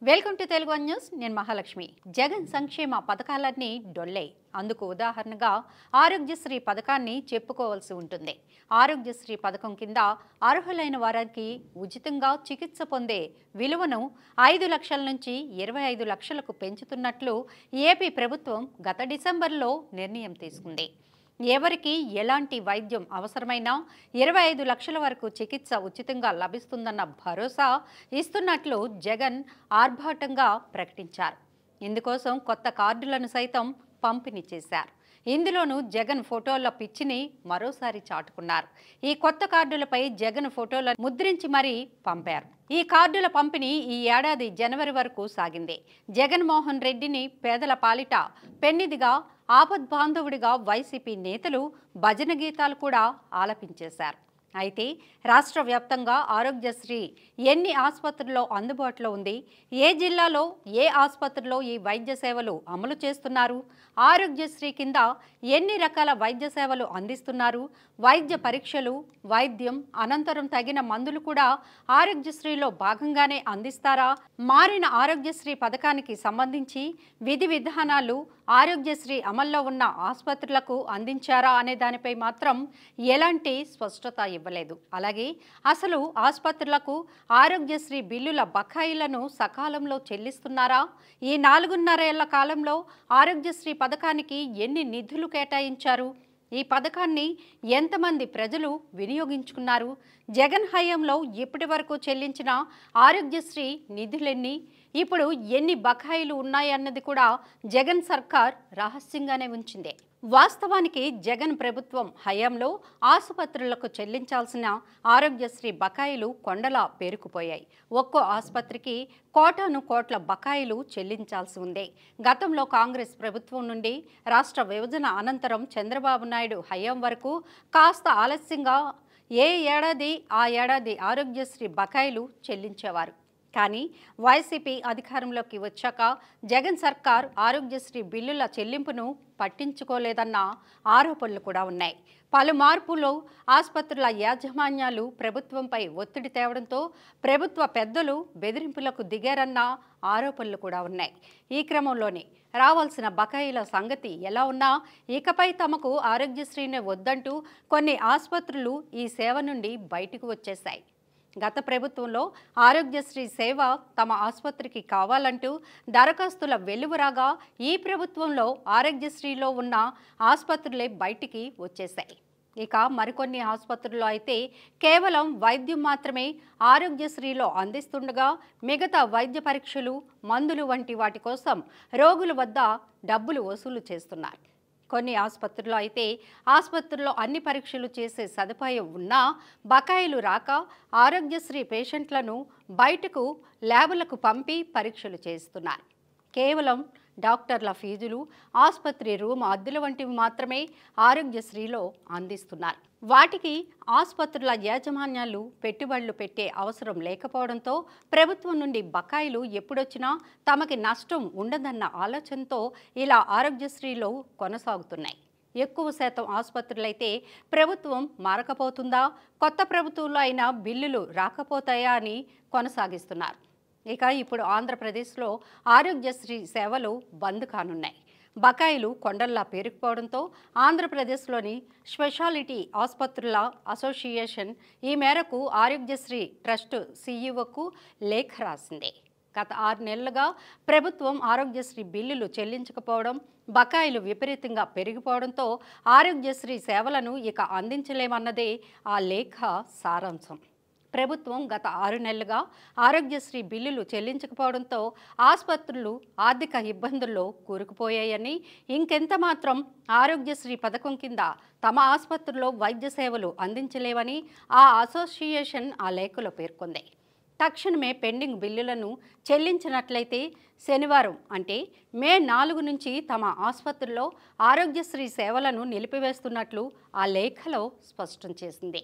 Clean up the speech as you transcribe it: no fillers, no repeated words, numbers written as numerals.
Welcome to Telugu one news. నేను మహాలక్ష్మి. జగన్ సంక్షేమ పథకాలన్నీ డొల్లే. అందుకు ఉదాహరణగా ఆరోగ్యశ్రీ పథకాన్ని చెప్పుకోవాల్సి ఉంటుంది. ఆరోగ్యశ్రీ పథకం కింద అర్హులైన వారికి ఉచితంగా చికిత్స పొందే విలువను 5 లక్షల నుంచి 25 లక్షలకు పెంచుతున్నట్లు ఏపీ ప్రభుత్వం గత డిసెంబర్లో నిర్ణయం తీసుకుంది. ఎవరికి ఎలాంటి వైద్యం అవసరమైనా 25 లక్షల వరకు చికిత్స ఉచితంగా లభిస్తుందన్న భరోసా ఇస్తున్నట్లు జగన్ ఆర్భాటంగా ప్రకటించారు. ఇందుకోసం కొత్త కార్డులను సైతం పంపిణీ చేశారు. ఇందులోనూ జగన్ ఫోటోల పిచ్చిని మరోసారి చాటుకున్నారు. ఈ కొత్త కార్డులపై జగన్ ఫోటోలను ముద్రించి మరీ పంపారు. ఈ కార్డుల పంపిణీ ఈ ఏడాది జనవరి వరకు సాగింది. జగన్మోహన్ రెడ్డిని పేదల పాలిట పెన్నిదిగా, ఆపద్బాంధవుడిగా వైసీపీ నేతలు భజన గీతాలు కూడా ఆలపించేశారు. అయితే రాష్ట్ర వ్యాప్తంగా ఆరోగ్యశ్రీ ఎన్ని ఆసుపత్రుల్లో అందుబాటులో ఉంది, ఏ జిల్లాలో ఏ ఆసుపత్రిలో ఈ వైద్య సేవలు అమలు చేస్తున్నారు, ఆరోగ్యశ్రీ కింద ఎన్ని రకాల వైద్య సేవలు అందిస్తున్నారు, వైద్య పరీక్షలు, వైద్యం అనంతరం తగిన మందులు కూడా ఆరోగ్యశ్రీలో భాగంగానే అందిస్తారా, మారిన ఆరోగ్యశ్రీ పథకానికి సంబంధించి విధి విధానాలు ఆరోగ్యశ్రీ అమల్లో ఉన్న ఆసుపత్రులకు అందించారా అనే దానిపై మాత్రం ఎలాంటి స్పష్టత ఇవ్వలేదు. అలాగే అసలు ఆసుపత్రులకు ఆరోగ్యశ్రీ బిల్లుల బకాయిలను సకాలంలో చెల్లిస్తున్నారా, ఈ 4.5 ఏళ్ల కాలంలో ఆరోగ్యశ్రీ పథకానికి ఎన్ని నిధులు కేటాయించారు, ఈ పథకాన్ని ఎంతమంది ప్రజలు వినియోగించుకున్నారు, జగన్ హయాంలో ఇప్పటి వరకు చెల్లించిన ఆరోగ్యశ్రీ నిధులెన్ని, ఇప్పుడు ఎన్ని బకాయిలు ఉన్నాయన్నది కూడా జగన్ సర్కార్ రహస్యంగానే ఉంచింది. వాస్తవానికి జగన్ ప్రభుత్వం హయాంలో ఆసుపత్రులకు చెల్లించాల్సిన ఆరోగ్యశ్రీ బకాయిలు కొండలా పేరుకుపోయాయి. ఒక్కో ఆసుపత్రికి కోటాను కోట్ల బకాయిలు చెల్లించాల్సి ఉంది. గతంలో కాంగ్రెస్ ప్రభుత్వం నుండి రాష్ట్ర విభజన అనంతరం చంద్రబాబు నాయుడు హయాం వరకు కాస్త ఆలస్యంగా ఏ ఏడాది ఆ ఏడాది ఆరోగ్యశ్రీ బకాయిలు చెల్లించేవారు. కానీ వైసీపీ అధికారంలోకి వచ్చాక జగన్ సర్కార్ ఆరోగ్యశ్రీ బిల్లుల చెల్లింపును పట్టించుకోలేదన్న ఆరోపణలు కూడా ఉన్నాయి. పలు మార్పులు ఆసుపత్రుల యాజమాన్యాలు ప్రభుత్వంపై ఒత్తిడి తేవడంతో ప్రభుత్వ పెద్దలు బెదిరింపులకు దిగారన్న ఆరోపణలు కూడా ఉన్నాయి. ఈ క్రమంలోనే రావాల్సిన బకాయిల సంగతి ఎలా ఉన్నా ఇకపై తమకు ఆరోగ్యశ్రీనే వద్దంటూ కొన్ని ఆసుపత్రులు ఈ సేవ నుండి బయటకు వచ్చేశాయి. గత ప్రభుత్వంలో ఆరోగ్యశ్రీ సేవ తమ ఆసుపత్రికి కావాలంటూ దరఖాస్తుల వెలువరాగా ఈ ప్రభుత్వంలో ఆరోగ్యశ్రీలో ఉన్న ఆసుపత్రులే బయటికి వచ్చేశాయి. ఇక మరికొన్ని ఆసుపత్రుల్లో అయితే కేవలం వైద్యం మాత్రమే ఆరోగ్యశ్రీలో అందిస్తుండగా మిగతా వైద్య పరీక్షలు, మందులు వంటి వాటి కోసం రోగుల వద్ద డబ్బులు వసూలు చేస్తున్నారు. కొన్ని ఆసుపత్రుల్లో అయితే ఆసుపత్రుల్లో అన్ని పరీక్షలు చేసే సదుపాయం ఉన్నా బకాయిలు రాక ఆరోగ్యశ్రీ పేషెంట్లను బయటకు ల్యాబులకు పంపి పరీక్షలు చేస్తున్నారు. కేవలం డాక్టర్ల ఫీజులు, ఆసుపత్రి రూమ్ అద్దెల వంటివి మాత్రమే ఆరోగ్యశ్రీలో అందిస్తున్నారు. వాటికి ఆసుపత్రుల యాజమాన్యాలు పెట్టుబడులు పెట్టే అవసరం లేకపోవడంతో ప్రభుత్వం నుండి బకాయిలు ఎప్పుడొచ్చినా తమకి నష్టం ఉండదన్న ఆలోచనతో ఇలా ఆరోగ్యశ్రీలో కొనసాగుతున్నాయి. ఎక్కువ శాతం ఆసుపత్రులైతే ప్రభుత్వం మారకపోతుందా, కొత్త ప్రభుత్వంలో అయినా బిల్లులు రాకపోతాయా అని కొనసాగిస్తున్నారు. ఇక ఇప్పుడు ఆంధ్రప్రదేశ్లో ఆరోగ్యశ్రీ సేవలు బంద్ కానున్నాయి. బకాయిలు కొండల్లా పేరుకుపోవడంతో ఆంధ్రప్రదేశ్లోని స్పెషాలిటీ ఆసుపత్రుల అసోసియేషన్ ఈ మేరకు ఆరోగ్యశ్రీ ట్రస్ట్ సీఈఓకు లేఖ రాసింది. గత 6 నెలలుగా ప్రభుత్వం ఆరోగ్యశ్రీ బిల్లులు చెల్లించకపోవడం, బకాయిలు విపరీతంగా పెరిగిపోవడంతో ఆరోగ్యశ్రీ సేవలను ఇక అందించలేమన్నదే ఆ లేఖ సారాంశం. ప్రభుత్వం గత 6 నెలలుగా ఆరోగ్యశ్రీ బిల్లులు చెల్లించకపోవడంతో ఆసుపత్రులు ఆర్థిక ఇబ్బందుల్లో కూరుకుపోయాయని, ఇంకెంత మాత్రం ఆరోగ్యశ్రీ పథకం కింద తమ ఆసుపత్రుల్లో వైద్య సేవలు అందించలేవని ఆ అసోసియేషన్ ఆ లేఖలో పేర్కొంది. తక్షణమే పెండింగ్ బిల్లులను చెల్లించినట్లయితే శనివారం అంటే మే 4 నుంచి తమ ఆసుపత్రుల్లో ఆరోగ్యశ్రీ సేవలను నిలిపివేస్తున్నట్లు ఆ లేఖలో స్పష్టం చేసింది.